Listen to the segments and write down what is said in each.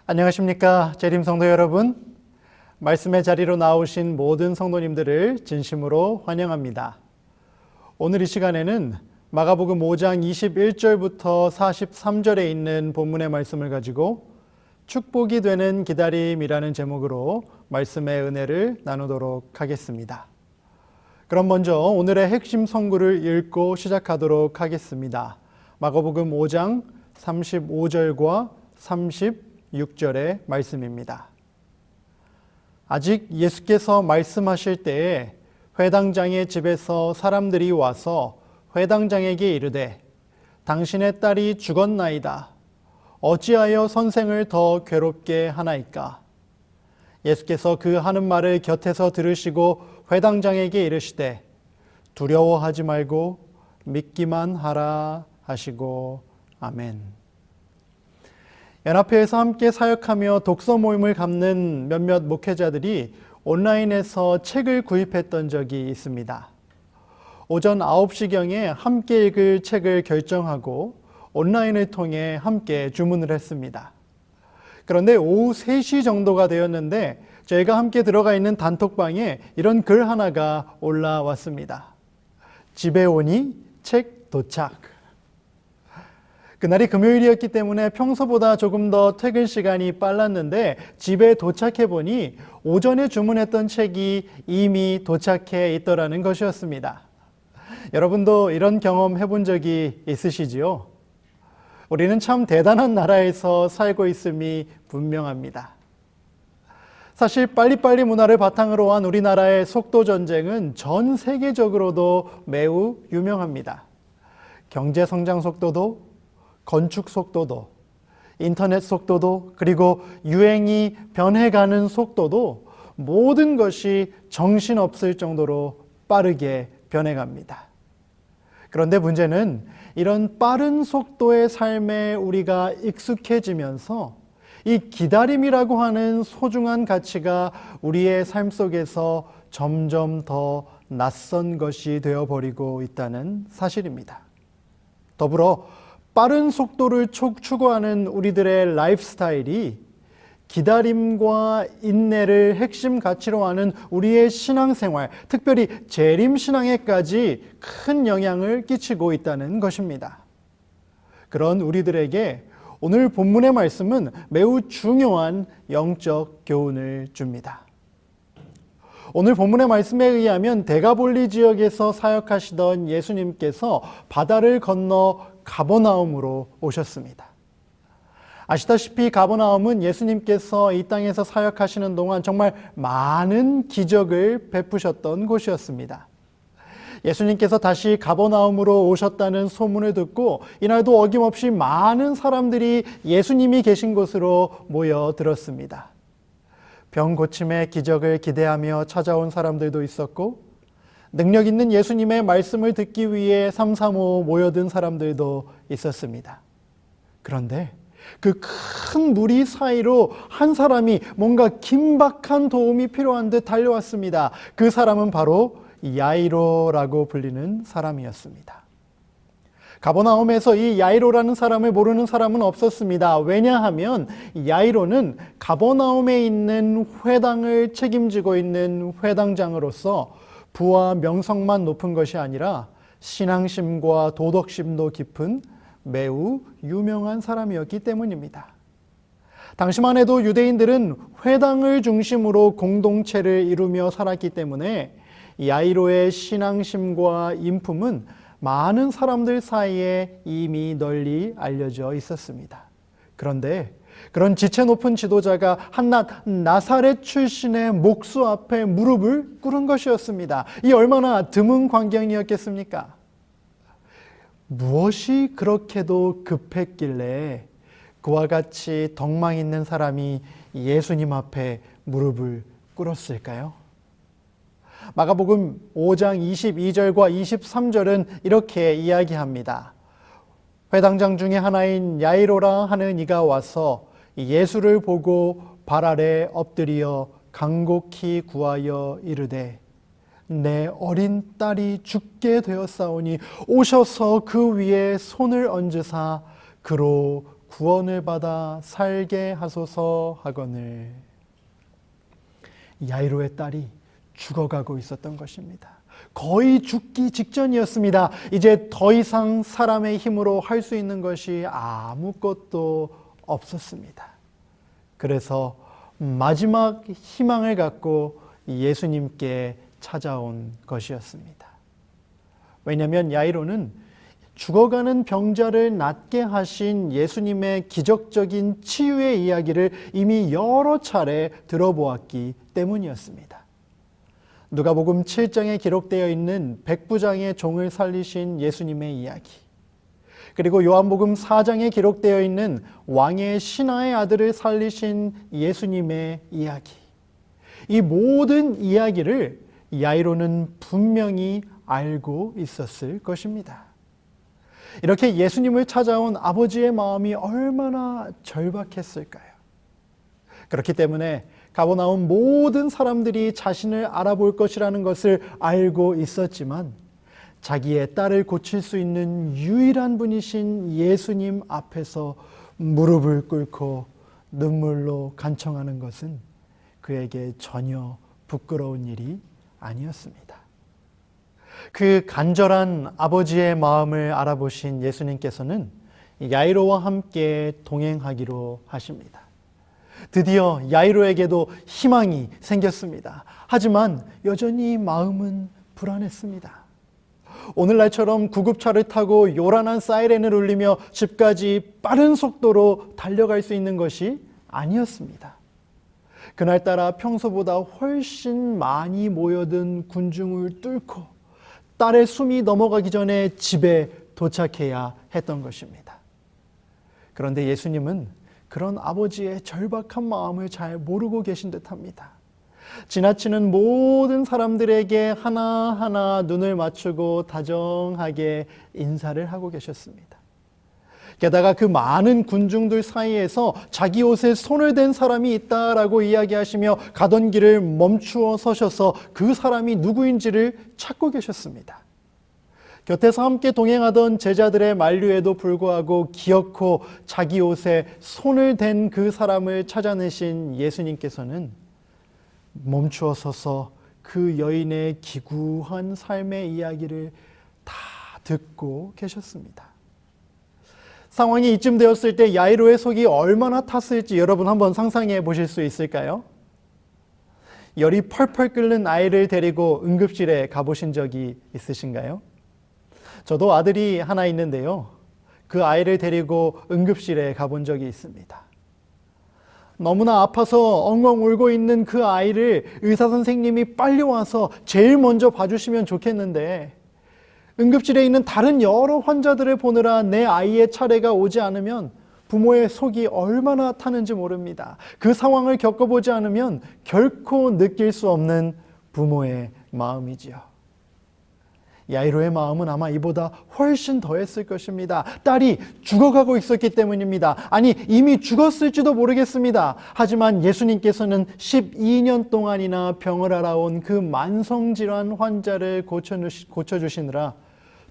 안녕하십니까 재림 성도 여러분, 말씀의 자리로 나오신 모든 성도님들을 진심으로 환영합니다. 오늘 이 시간에는 마가복음 5장 21절부터 43절에 있는 본문의 말씀을 가지고 축복이 되는 기다림이라는 제목으로 말씀의 은혜를 나누도록 하겠습니다. 그럼 먼저 오늘의 핵심 성구를 읽고 시작하도록 하겠습니다. 마가복음 5장 35절과 36절의 말씀입니다. 아직 예수께서 말씀하실 때에 회당장의 집에서 사람들이 와서 회당장에게 이르되 당신의 딸이 죽었나이다. 어찌하여 선생을 더 괴롭게 하나이까? 예수께서 그 하는 말을 곁에서 들으시고 회당장에게 이르시되 두려워하지 말고 믿기만 하라 하시고 아멘. 연합회에서 함께 사역하며 독서 모임을 갖는 몇몇 목회자들이 온라인에서 책을 구입했던 적이 있습니다. 오전 9시경에 함께 읽을 책을 결정하고 온라인을 통해 함께 주문을 했습니다. 그런데 오후 3시 정도가 되었는데 저희가 함께 들어가 있는 단톡방에 이런 글 하나가 올라왔습니다. 집에 오니 책 도착. 그날이 금요일이었기 때문에 평소보다 조금 더 퇴근 시간이 빨랐는데 집에 도착해 보니 오전에 주문했던 책이 이미 도착해 있더라는 것이었습니다. 여러분도 이런 경험 해본 적이 있으시지요? 우리는 참 대단한 나라에서 살고 있음이 분명합니다. 사실 빨리빨리 문화를 바탕으로 한 우리나라의 속도 전쟁은 전 세계적으로도 매우 유명합니다. 경제 성장 속도도, 건축 속도도, 인터넷 속도도, 그리고 유행이 변해가는 속도도 모든 것이 정신없을 정도로 빠르게 변해갑니다. 그런데 문제는 이런 빠른 속도의 삶에 우리가 익숙해지면서 이 기다림이라고 하는 소중한 가치가 우리의 삶 속에서 점점 더 낯선 것이 되어버리고 있다는 사실입니다. 더불어 빠른 속도를 추구하는 우리들의 라이프 스타일이 기다림과 인내를 핵심 가치로 하는 우리의 신앙생활, 특별히 재림신앙에까지 큰 영향을 끼치고 있다는 것입니다. 그런 우리들에게 오늘 본문의 말씀은 매우 중요한 영적 교훈을 줍니다. 오늘 본문의 말씀에 의하면 데가볼리 지역에서 사역하시던 예수님께서 바다를 건너 가버나움으로 오셨습니다. 아시다시피 가버나움은 예수님께서 이 땅에서 사역하시는 동안 정말 많은 기적을 베푸셨던 곳이었습니다. 예수님께서 다시 가버나움으로 오셨다는 소문을 듣고 이날도 어김없이 많은 사람들이 예수님이 계신 곳으로 모여들었습니다. 병 고침의 기적을 기대하며 찾아온 사람들도 있었고 능력 있는 예수님의 말씀을 듣기 위해 삼삼오오 모여든 사람들도 있었습니다. 그런데 그 큰 무리 사이로 한 사람이 뭔가 긴박한 도움이 필요한 듯 달려왔습니다. 그 사람은 바로 야이로라고 불리는 사람이었습니다. 가버나움에서 이 야이로라는 사람을 모르는 사람은 없었습니다. 왜냐하면 야이로는 가버나움에 있는 회당을 책임지고 있는 회당장으로서 부와 명성만 높은 것이 아니라 신앙심과 도덕심도 깊은 매우 유명한 사람이었기 때문입니다. 당시만 해도 유대인들은 회당을 중심으로 공동체를 이루며 살았기 때문에 야이로의 신앙심과 인품은 많은 사람들 사이에 이미 널리 알려져 있었습니다. 그런데 그런 지체 높은 지도자가 한낱 나사렛 출신의 목수 앞에 무릎을 꿇은 것이었습니다. 이 얼마나 드문 광경이었겠습니까? 무엇이 그렇게도 급했길래 그와 같이 덕망 있는 사람이 예수님 앞에 무릎을 꿇었을까요? 마가복음 5장 22절과 23절은 이렇게 이야기합니다. 회당장 중에 하나인 야이로라 하는 이가 와서 예수를 보고 발 아래 엎드려 간곡히 구하여 이르되 내 어린 딸이 죽게 되었사오니 오셔서 그 위에 손을 얹으사 그로 구원을 받아 살게 하소서 하거늘. 야이로의 딸이 죽어가고 있었던 것입니다. 거의 죽기 직전이었습니다. 이제 더 이상 사람의 힘으로 할 수 있는 것이 아무것도 없었습니다. 그래서 마지막 희망을 갖고 예수님께 찾아온 것이었습니다. 왜냐하면 야이로는 죽어가는 병자를 낫게 하신 예수님의 기적적인 치유의 이야기를 이미 여러 차례 들어보았기 때문이었습니다. 누가복음 7장에 기록되어 있는 백부장의 종을 살리신 예수님의 이야기, 그리고 요한복음 4장에 기록되어 있는 왕의 신하의 아들을 살리신 예수님의 이야기, 이 모든 이야기를 야이로는 분명히 알고 있었을 것입니다. 이렇게 예수님을 찾아온 아버지의 마음이 얼마나 절박했을까요? 그렇기 때문에 가버나움 모든 사람들이 자신을 알아볼 것이라는 것을 알고 있었지만 자기의 딸을 고칠 수 있는 유일한 분이신 예수님 앞에서 무릎을 꿇고 눈물로 간청하는 것은 그에게 전혀 부끄러운 일이 아니었습니다. 그 간절한 아버지의 마음을 알아보신 예수님께서는 야이로와 함께 동행하기로 하십니다. 드디어 야이로에게도 희망이 생겼습니다. 하지만 여전히 마음은 불안했습니다. 오늘날처럼 구급차를 타고 요란한 사이렌을 울리며 집까지 빠른 속도로 달려갈 수 있는 것이 아니었습니다. 그날따라 평소보다 훨씬 많이 모여든 군중을 뚫고 딸의 숨이 넘어가기 전에 집에 도착해야 했던 것입니다. 그런데 예수님은 그런 아버지의 절박한 마음을 잘 모르고 계신 듯합니다. 지나치는 모든 사람들에게 하나하나 눈을 맞추고 다정하게 인사를 하고 계셨습니다. 게다가 그 많은 군중들 사이에서 자기 옷에 손을 댄 사람이 있다라고 이야기하시며 가던 길을 멈추어 서셔서 그 사람이 누구인지를 찾고 계셨습니다. 곁에서 함께 동행하던 제자들의 만류에도 불구하고 기어코 자기 옷에 손을 댄 그 사람을 찾아내신 예수님께서는 멈추어 서서 그 여인의 기구한 삶의 이야기를 다 듣고 계셨습니다. 상황이 이쯤 되었을 때 야이로의 속이 얼마나 탔을지 여러분 한번 상상해 보실 수 있을까요? 열이 펄펄 끓는 아이를 데리고 응급실에 가보신 적이 있으신가요? 저도 아들이 하나 있는데요. 그 아이를 데리고 응급실에 가본 적이 있습니다. 너무나 아파서 엉엉 울고 있는 그 아이를 의사 선생님이 빨리 와서 제일 먼저 봐주시면 좋겠는데 응급실에 있는 다른 여러 환자들을 보느라 내 아이의 차례가 오지 않으면 부모의 속이 얼마나 타는지 모릅니다. 그 상황을 겪어보지 않으면 결코 느낄 수 없는 부모의 마음이지요. 야이로의 마음은 아마 이보다 훨씬 더했을 것입니다. 딸이 죽어가고 있었기 때문입니다. 아니, 이미 죽었을지도 모르겠습니다. 하지만 예수님께서는 12년 동안이나 병을 앓아온 그 만성질환 환자를 고쳐주시느라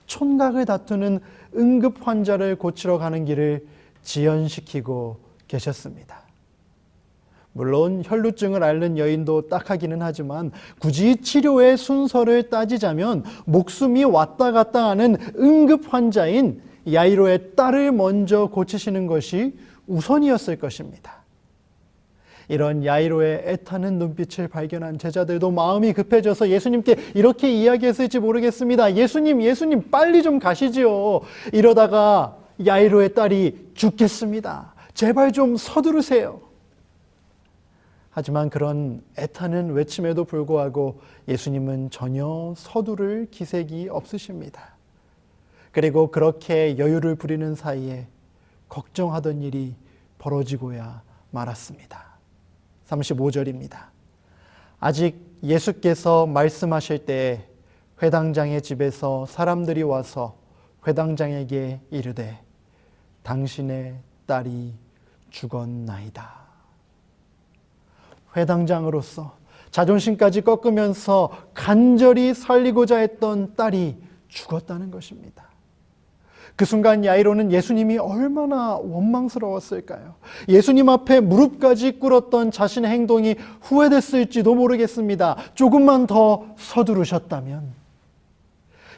촌각을 다투는 응급 환자를 고치러 가는 길을 지연시키고 계셨습니다. 물론 혈루증을 앓는 여인도 딱하기는 하지만 굳이 치료의 순서를 따지자면 목숨이 왔다 갔다 하는 응급 환자인 야이로의 딸을 먼저 고치시는 것이 우선이었을 것입니다. 이런 야이로의 애타는 눈빛을 발견한 제자들도 마음이 급해져서 예수님께 이렇게 이야기했을지 모르겠습니다. 예수님 빨리 좀 가시지요. 이러다가 야이로의 딸이 죽겠습니다. 제발 좀 서두르세요. 하지만 그런 애타는 외침에도 불구하고 예수님은 전혀 서두를 기색이 없으십니다. 그리고 그렇게 여유를 부리는 사이에 걱정하던 일이 벌어지고야 말았습니다. 35절입니다. 아직 예수께서 말씀하실 때에 회당장의 집에서 사람들이 와서 회당장에게 이르되 당신의 딸이 죽었나이다. 회당장으로서 자존심까지 꺾으면서 간절히 살리고자 했던 딸이 죽었다는 것입니다. 그 순간 야이로는 예수님이 얼마나 원망스러웠을까요? 예수님 앞에 무릎까지 꿇었던 자신의 행동이 후회됐을지도 모르겠습니다. 조금만 더 서두르셨다면.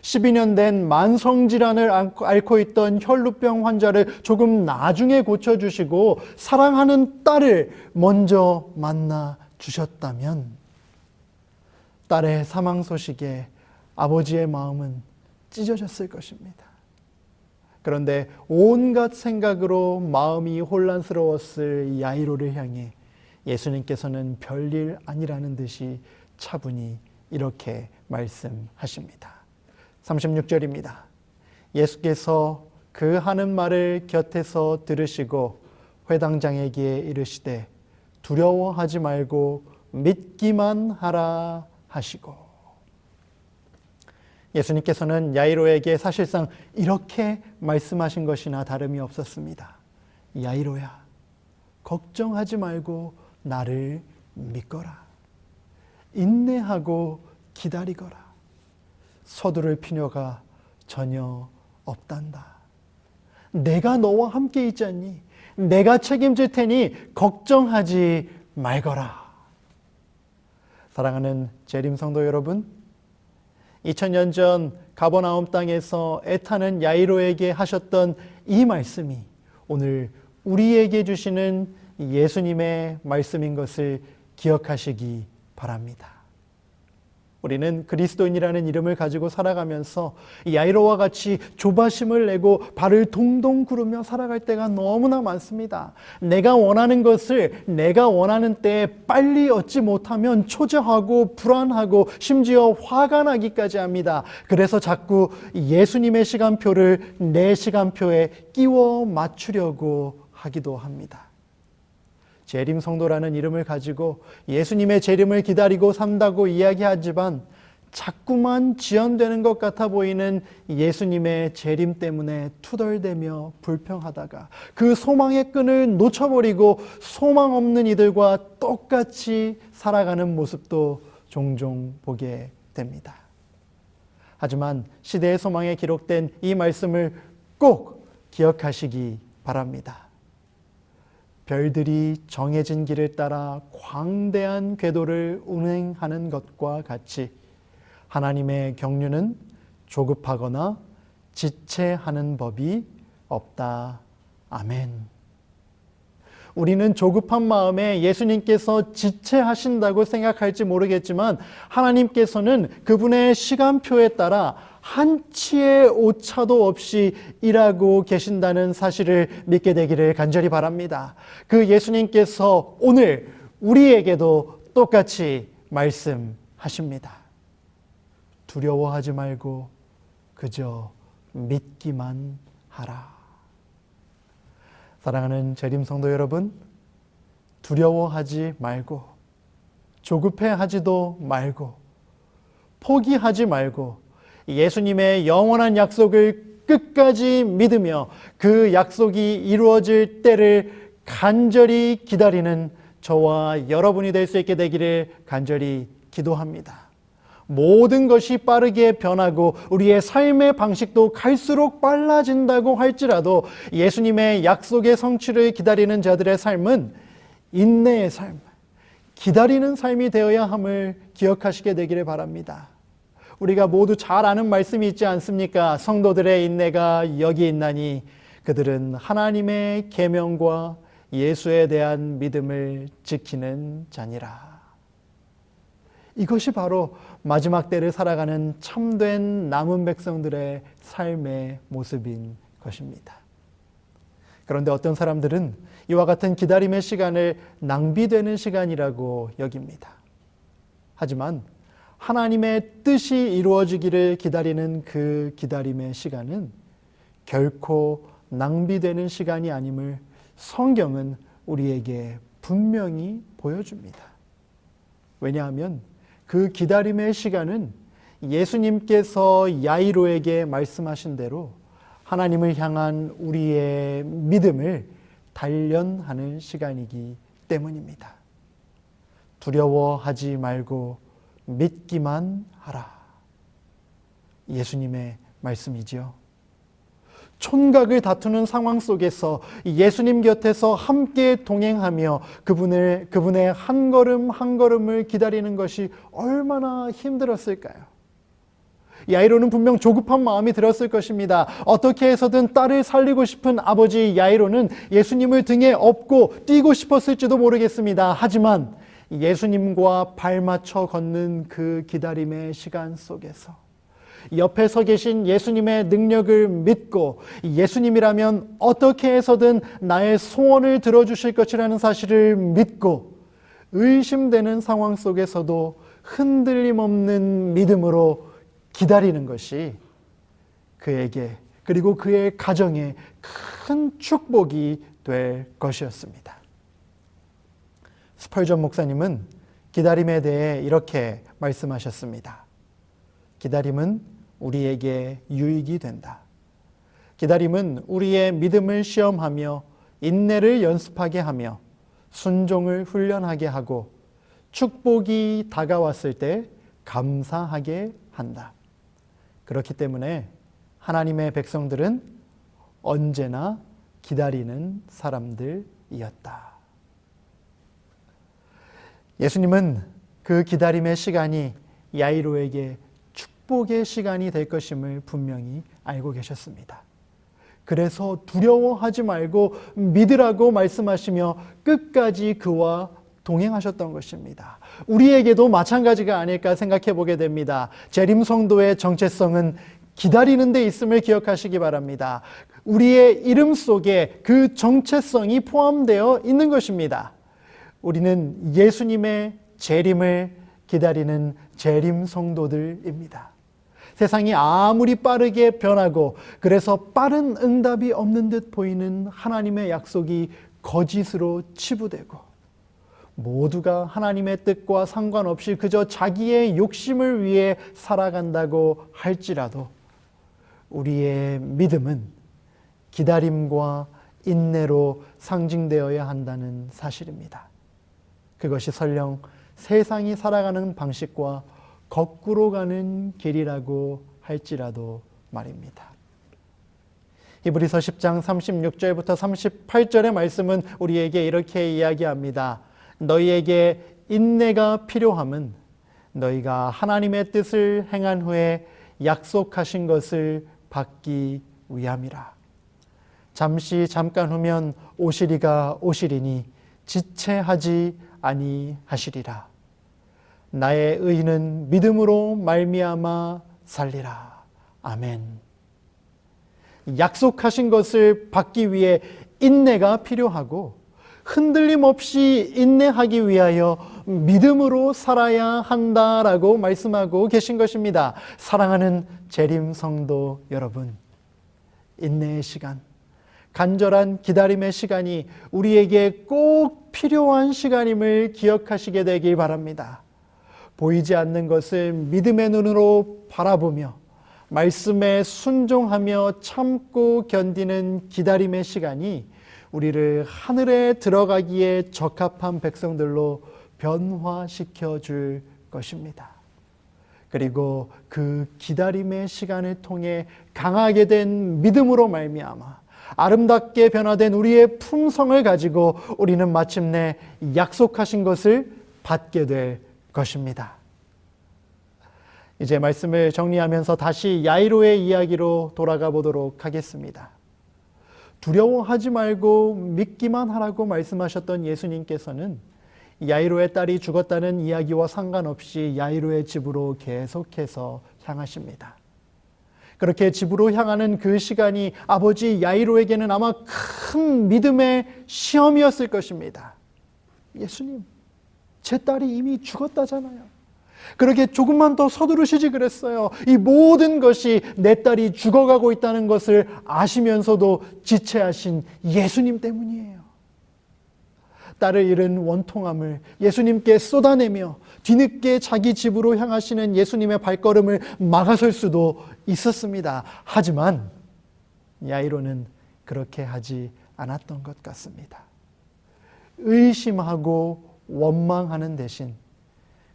12년 된 만성질환을 앓고 있던 혈루병 환자를 조금 나중에 고쳐주시고 사랑하는 딸을 먼저 만나 주셨다면 딸의 사망 소식에 아버지의 마음은 찢어졌을 것입니다. 그런데 온갖 생각으로 마음이 혼란스러웠을 야이로를 향해 예수님께서는 별일 아니라는 듯이 차분히 이렇게 말씀하십니다. 36절입니다. 예수께서 그 하는 말을 곁에서 들으시고 회당장에게 이르시되 두려워하지 말고 믿기만 하라 하시고, 예수님께서는 야이로에게 사실상 이렇게 말씀하신 것이나 다름이 없었습니다. 야이로야, 걱정하지 말고 나를 믿거라. 인내하고 기다리거라. 서두를 필요가 전혀 없단다. 내가 너와 함께 있지 않니? 내가 책임질 테니 걱정하지 말거라. 사랑하는 재림 성도 여러분, 2000년 전 가버나움 땅에서 애타는 야이로에게 하셨던 이 말씀이 오늘 우리에게 주시는 예수님의 말씀인 것을 기억하시기 바랍니다. 우리는 그리스도인이라는 이름을 가지고 살아가면서 야이로와 같이 조바심을 내고 발을 동동 구르며 살아갈 때가 너무나 많습니다. 내가 원하는 것을 내가 원하는 때에 빨리 얻지 못하면 초조하고 불안하고 심지어 화가 나기까지 합니다. 그래서 자꾸 예수님의 시간표를 내 시간표에 끼워 맞추려고 하기도 합니다. 재림 성도라는 이름을 가지고 예수님의 재림을 기다리고 산다고 이야기하지만 자꾸만 지연되는 것 같아 보이는 예수님의 재림 때문에 투덜대며 불평하다가 그 소망의 끈을 놓쳐버리고 소망 없는 이들과 똑같이 살아가는 모습도 종종 보게 됩니다. 하지만 시대의 소망에 기록된 이 말씀을 꼭 기억하시기 바랍니다. 별들이 정해진 길을 따라 광대한 궤도를 운행하는 것과 같이 하나님의 경륜은 조급하거나 지체하는 법이 없다. 아멘. 우리는 조급한 마음에 예수님께서 지체하신다고 생각할지 모르겠지만 하나님께서는 그분의 시간표에 따라 한치의 오차도 없이 일하고 계신다는 사실을 믿게 되기를 간절히 바랍니다. 그 예수님께서 오늘 우리에게도 똑같이 말씀하십니다. 두려워하지 말고 그저 믿기만 하라. 사랑하는 재림 성도 여러분, 두려워하지 말고 조급해하지도 말고 포기하지 말고 예수님의 영원한 약속을 끝까지 믿으며 그 약속이 이루어질 때를 간절히 기다리는 저와 여러분이 될 수 있게 되기를 간절히 기도합니다. 모든 것이 빠르게 변하고 우리의 삶의 방식도 갈수록 빨라진다고 할지라도 예수님의 약속의 성취를 기다리는 자들의 삶은 인내의 삶, 기다리는 삶이 되어야 함을 기억하시게 되기를 바랍니다. 우리가 모두 잘 아는 말씀이 있지 않습니까? 성도들의 인내가 여기 있나니 그들은 하나님의 계명과 예수에 대한 믿음을 지키는 자니라. 이것이 바로 마지막 때를 살아가는 참된 남은 백성들의 삶의 모습인 것입니다. 그런데 어떤 사람들은 이와 같은 기다림의 시간을 낭비되는 시간이라고 여깁니다. 하지만 하나님의 뜻이 이루어지기를 기다리는 그 기다림의 시간은 결코 낭비되는 시간이 아님을 성경은 우리에게 분명히 보여줍니다. 왜냐하면 그 기다림의 시간은 예수님께서 야이로에게 말씀하신 대로 하나님을 향한 우리의 믿음을 단련하는 시간이기 때문입니다. 두려워하지 말고 믿기만 하라. 예수님의 말씀이지요. 촌각을 다투는 상황 속에서 예수님 곁에서 함께 동행하며 그분의 한 걸음 한 걸음을 기다리는 것이 얼마나 힘들었을까요? 야이로는 분명 조급한 마음이 들었을 것입니다. 어떻게 해서든 딸을 살리고 싶은 아버지 야이로는 예수님을 등에 업고 뛰고 싶었을지도 모르겠습니다. 하지만 예수님과 발맞춰 걷는 그 기다림의 시간 속에서 옆에 서 계신 예수님의 능력을 믿고 예수님이라면 어떻게 해서든 나의 소원을 들어주실 것이라는 사실을 믿고 의심되는 상황 속에서도 흔들림 없는 믿음으로 기다리는 것이 그에게 그리고 그의 가정에 큰 축복이 될 것이었습니다. 스펄전 목사님은 기다림에 대해 이렇게 말씀하셨습니다. 기다림은 우리에게 유익이 된다. 기다림은 우리의 믿음을 시험하며 인내를 연습하게 하며 순종을 훈련하게 하고 축복이 다가왔을 때 감사하게 한다. 그렇기 때문에 하나님의 백성들은 언제나 기다리는 사람들이었다. 예수님은 그 기다림의 시간이 야이로에게 축복의 시간이 될 것임을 분명히 알고 계셨습니다. 그래서 두려워하지 말고 믿으라고 말씀하시며 끝까지 그와 동행하셨던 것입니다. 우리에게도 마찬가지가 아닐까 생각해 보게 됩니다. 재림 성도의 정체성은 기다리는 데 있음을 기억하시기 바랍니다. 우리의 이름 속에 그 정체성이 포함되어 있는 것입니다. 우리는 예수님의 재림을 기다리는 재림 성도들입니다. 세상이 아무리 빠르게 변하고 그래서 빠른 응답이 없는 듯 보이는 하나님의 약속이 거짓으로 치부되고 모두가 하나님의 뜻과 상관없이 그저 자기의 욕심을 위해 살아간다고 할지라도 우리의 믿음은 기다림과 인내로 상징되어야 한다는 사실입니다. 그것이 설령 세상이 살아가는 방식과 거꾸로 가는 길이라고 할지라도 말입니다. 히브리서 10장 36절부터 38절의 말씀은 우리에게 이렇게 이야기합니다. 너희에게 인내가 필요함은 너희가 하나님의 뜻을 행한 후에 약속하신 것을 받기 위함이라. 잠깐 후면 오시리가 오시리니 지체하지 아니하시리라. 나의 의인은 믿음으로 말미암아 살리라. 아멘. 약속하신 것을 받기 위해 인내가 필요하고 흔들림 없이 인내하기 위하여 믿음으로 살아야 한다라고 말씀하고 계신 것입니다. 사랑하는 재림 성도 여러분, 인내의 시간, 간절한 기다림의 시간이 우리에게 꼭 필요한 시간임을 기억하시게 되길 바랍니다. 보이지 않는 것을 믿음의 눈으로 바라보며 말씀에 순종하며 참고 견디는 기다림의 시간이 우리를 하늘에 들어가기에 적합한 백성들로 변화시켜 줄 것입니다. 그리고 그 기다림의 시간을 통해 강하게 된 믿음으로 말미암아 아름답게 변화된 우리의 품성을 가지고 우리는 마침내 약속하신 것을 받게 될 것입니다. 이제 말씀을 정리하면서 다시 야이로의 이야기로 돌아가 보도록 하겠습니다. 두려워하지 말고 믿기만 하라고 말씀하셨던 예수님께서는 야이로의 딸이 죽었다는 이야기와 상관없이 야이로의 집으로 계속해서 향하십니다. 그렇게 집으로 향하는 그 시간이 아버지 야이로에게는 아마 큰 믿음의 시험이었을 것입니다. 예수님, 제 딸이 이미 죽었다잖아요. 그렇게 조금만 더 서두르시지 그랬어요. 이 모든 것이 내 딸이 죽어가고 있다는 것을 아시면서도 지체하신 예수님 때문이에요. 딸을 잃은 원통함을 예수님께 쏟아내며 뒤늦게 자기 집으로 향하시는 예수님의 발걸음을 막아설 수도 있었습니다. 하지만 야이로는 그렇게 하지 않았던 것 같습니다. 의심하고 원망하는 대신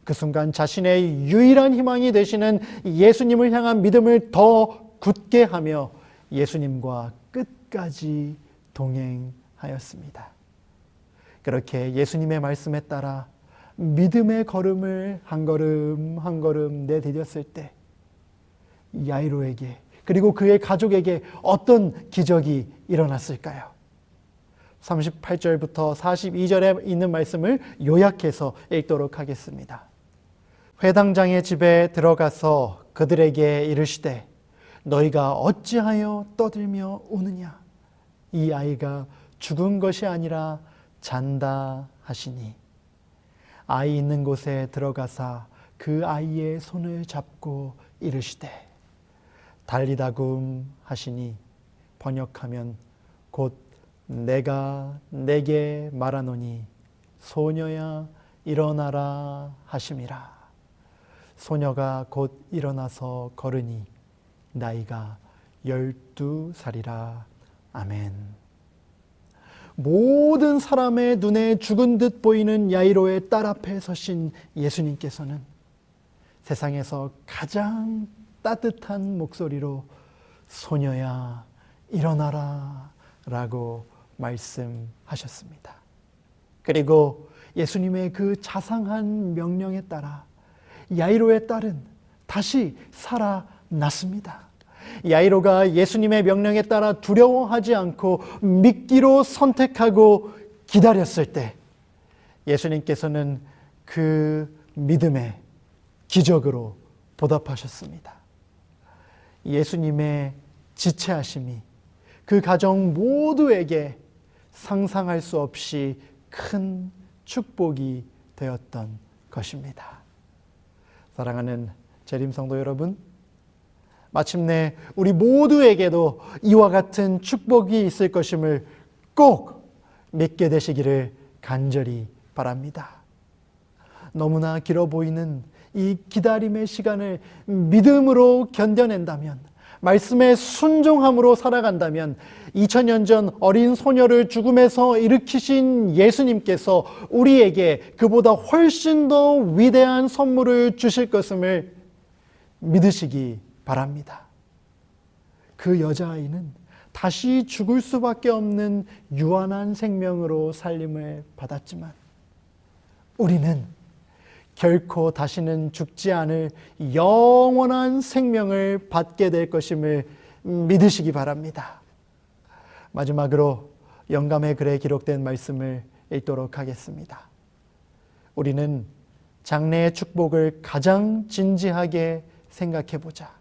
그 순간 자신의 유일한 희망이 되시는 예수님을 향한 믿음을 더 굳게 하며 예수님과 끝까지 동행하였습니다. 그렇게 예수님의 말씀에 따라 믿음의 걸음을 한 걸음 한 걸음 내디뎠을 때 야이로에게 그리고 그의 가족에게 어떤 기적이 일어났을까요? 38절부터 42절에 있는 말씀을 요약해서 읽도록 하겠습니다. 회당장의 집에 들어가서 그들에게 이르시되 너희가 어찌하여 떠들며 우느냐? 이 아이가 죽은 것이 아니라 잔다 하시니 아이 있는 곳에 들어가사 그 아이의 손을 잡고 이르시되 달리다굼 하시니 번역하면 곧 내가 내게 말하노니 소녀야 일어나라 하심이라. 소녀가 곧 일어나서 걸으니 나이가 12살이라. 아멘. 모든 사람의 눈에 죽은 듯 보이는 야이로의 딸 앞에 서신 예수님께서는 세상에서 가장 따뜻한 목소리로 소녀야 일어나라 라고 말씀하셨습니다. 그리고 예수님의 그 자상한 명령에 따라 야이로의 딸은 다시 살아났습니다. 야이로가 예수님의 명령에 따라 두려워하지 않고 믿기로 선택하고 기다렸을 때 예수님께서는 그 믿음의 기적으로 보답하셨습니다. 예수님의 지체하심이 그 가정 모두에게 상상할 수 없이 큰 축복이 되었던 것입니다. 사랑하는 재림성도 여러분, 마침내 우리 모두에게도 이와 같은 축복이 있을 것임을 꼭 믿게 되시기를 간절히 바랍니다. 너무나 길어 보이는 이 기다림의 시간을 믿음으로 견뎌낸다면, 말씀에 순종함으로 살아간다면 2000년 전 어린 소녀를 죽음에서 일으키신 예수님께서 우리에게 그보다 훨씬 더 위대한 선물을 주실 것임을 믿으시기 바랍니다. 그 여자아이는 다시 죽을 수밖에 없는 유한한 생명으로 살림을 받았지만 우리는 결코 다시는 죽지 않을 영원한 생명을 받게 될 것임을 믿으시기 바랍니다. 마지막으로 영감의 글에 기록된 말씀을 읽도록 하겠습니다. 우리는 장래의 축복을 가장 진지하게 생각해보자.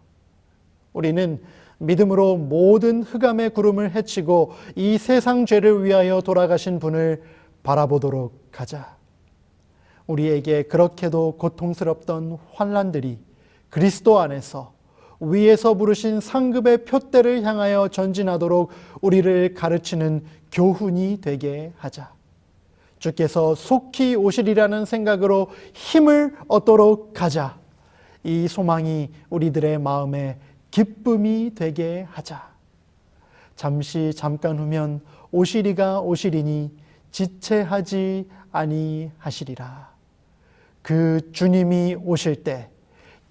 우리는 믿음으로 모든 흑암의 구름을 헤치고 이 세상 죄를 위하여 돌아가신 분을 바라보도록 하자. 우리에게 그렇게도 고통스럽던 환난들이 그리스도 안에서 위에서 부르신 상급의 푯대를 향하여 전진하도록 우리를 가르치는 교훈이 되게 하자. 주께서 속히 오시리라는 생각으로 힘을 얻도록 하자. 이 소망이 우리들의 마음에 기쁨이 되게 하자. 잠깐 후면 오시리가 오시리니 지체하지 아니하시리라. 그 주님이 오실 때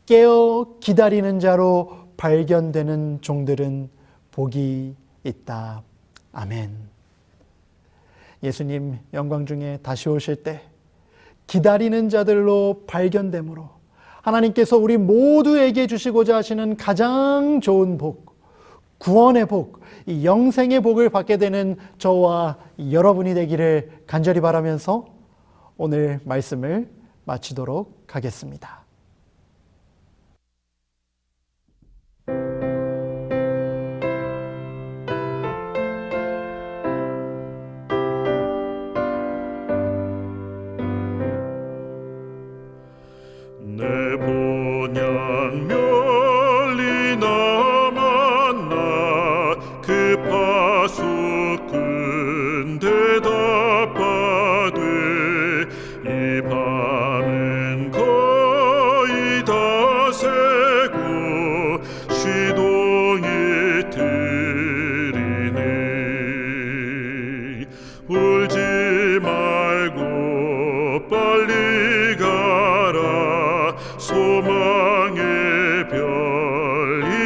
깨어 기다리는 자로 발견되는 종들은 복이 있다. 아멘. 예수님 영광 중에 다시 오실 때 기다리는 자들로 발견되므로 하나님께서 우리 모두에게 주시고자 하시는 가장 좋은 복, 구원의 복, 이 영생의 복을 받게 되는 저와 여러분이 되기를 간절히 바라면서 오늘 말씀을 마치도록 하겠습니다. 내 본향 멸리나 만나 그 파수꾼 대답하되 이 밤은 거의 다 새고 시동이 들이네 울지 말고 빨리 가라 소망의 별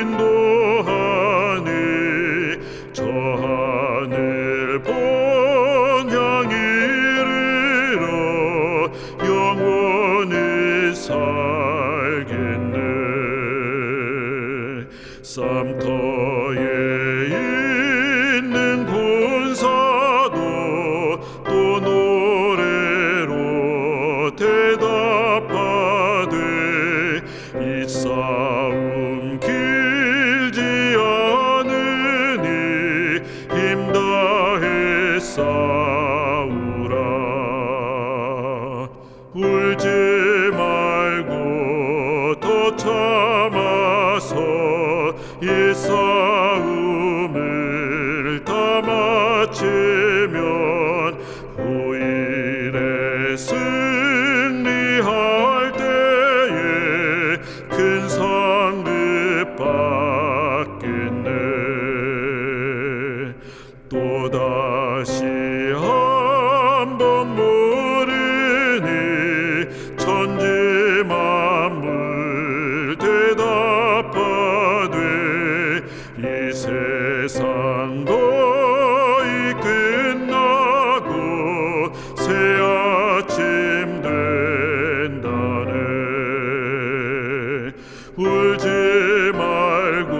인도하네 쌈터에 있는 군사도 또 노래로 대답하되 이 싸움 길지 않으니 힘 다해 싸우라. 울지 말고 더 참아서 이 싸움을 다 마치면 후일에 승리할 때에 큰 상급 받겠네. 또다시 한번 물으니 천지 만물 대답하되 이 세상 거의 끝나고 새 아침 된다네. 울지 말고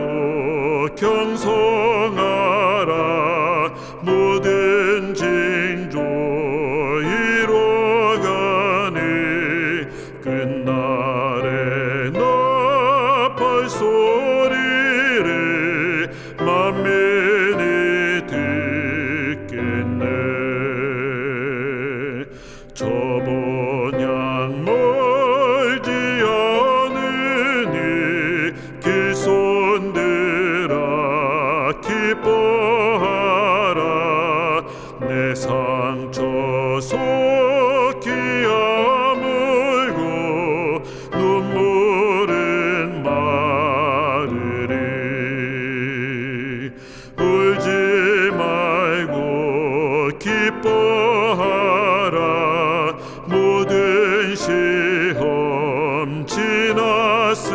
경성하라. 모든 징조 이뤄가니 끝날에 나팔 소리를 만민이 듣겠네. 저번양 멀지 않으니 길손들아 기뻐하라. 내 상처 속히 아물고 눈물은 마르리. 울지 말고 기뻐하라. 모든 시험 지났으니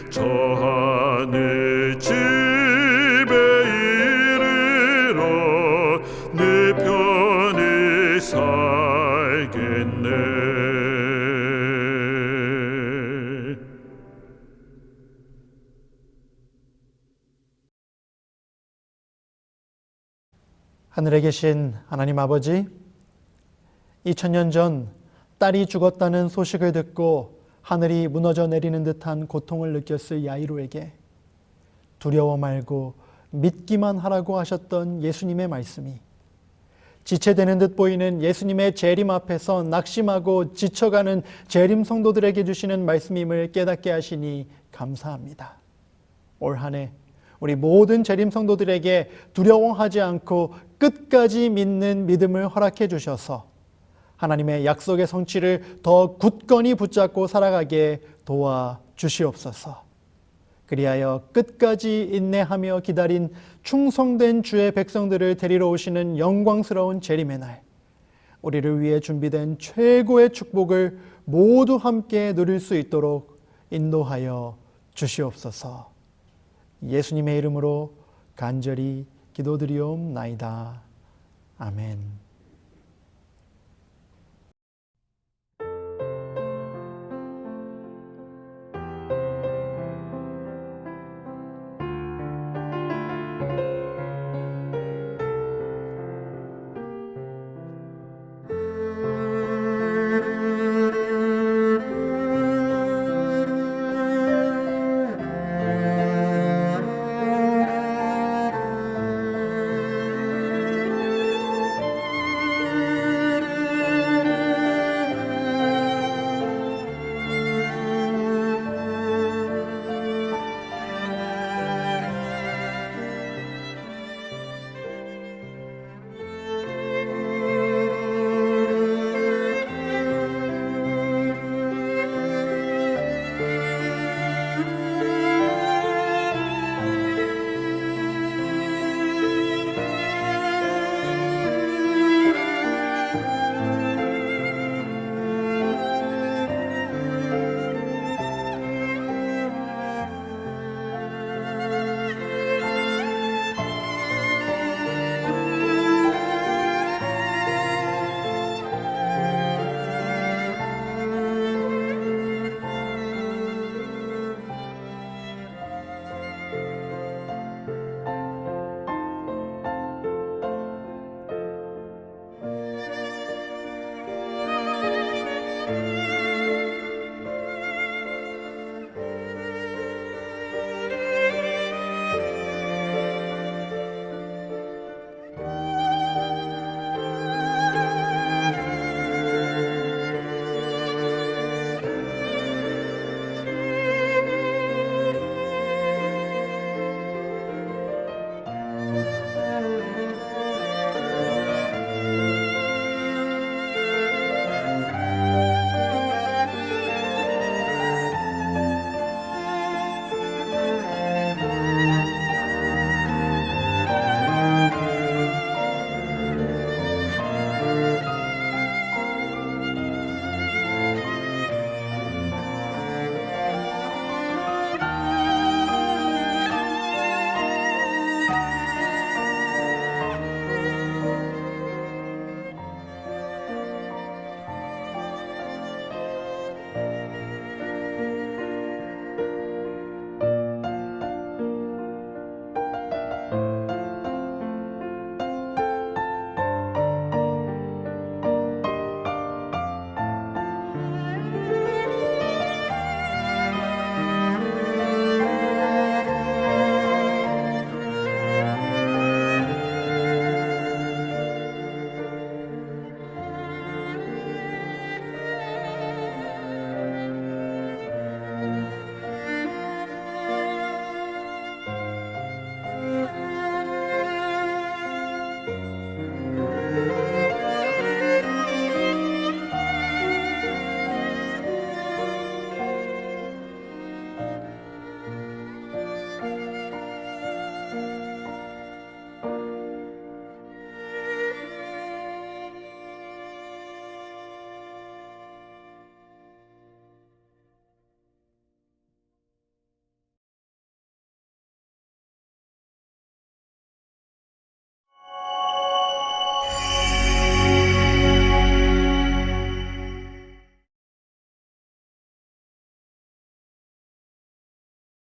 저 하늘 집에 이르러 내 편히 살겠네. 하늘에 계신 하나님 아버지, 2000년 전 딸이 죽었다는 소식을 듣고 하늘이 무너져 내리는 듯한 고통을 느꼈을 야이로에게 두려워 말고 믿기만 하라고 하셨던 예수님의 말씀이 지체되는 듯 보이는 예수님의 재림 앞에서 낙심하고 지쳐가는 재림 성도들에게 주시는 말씀임을 깨닫게 하시니 감사합니다. 올 한 해 우리 모든 재림 성도들에게 두려워하지 않고 끝까지 믿는 믿음을 허락해 주셔서 하나님의 약속의 성취를 더 굳건히 붙잡고 살아가게 도와주시옵소서. 그리하여 끝까지 인내하며 기다린 충성된 주의 백성들을 데리러 오시는 영광스러운 재림의 날, 우리를 위해 준비된 최고의 축복을 모두 함께 누릴 수 있도록 인도하여 주시옵소서. 예수님의 이름으로 간절히 기도드리옵나이다. 아멘.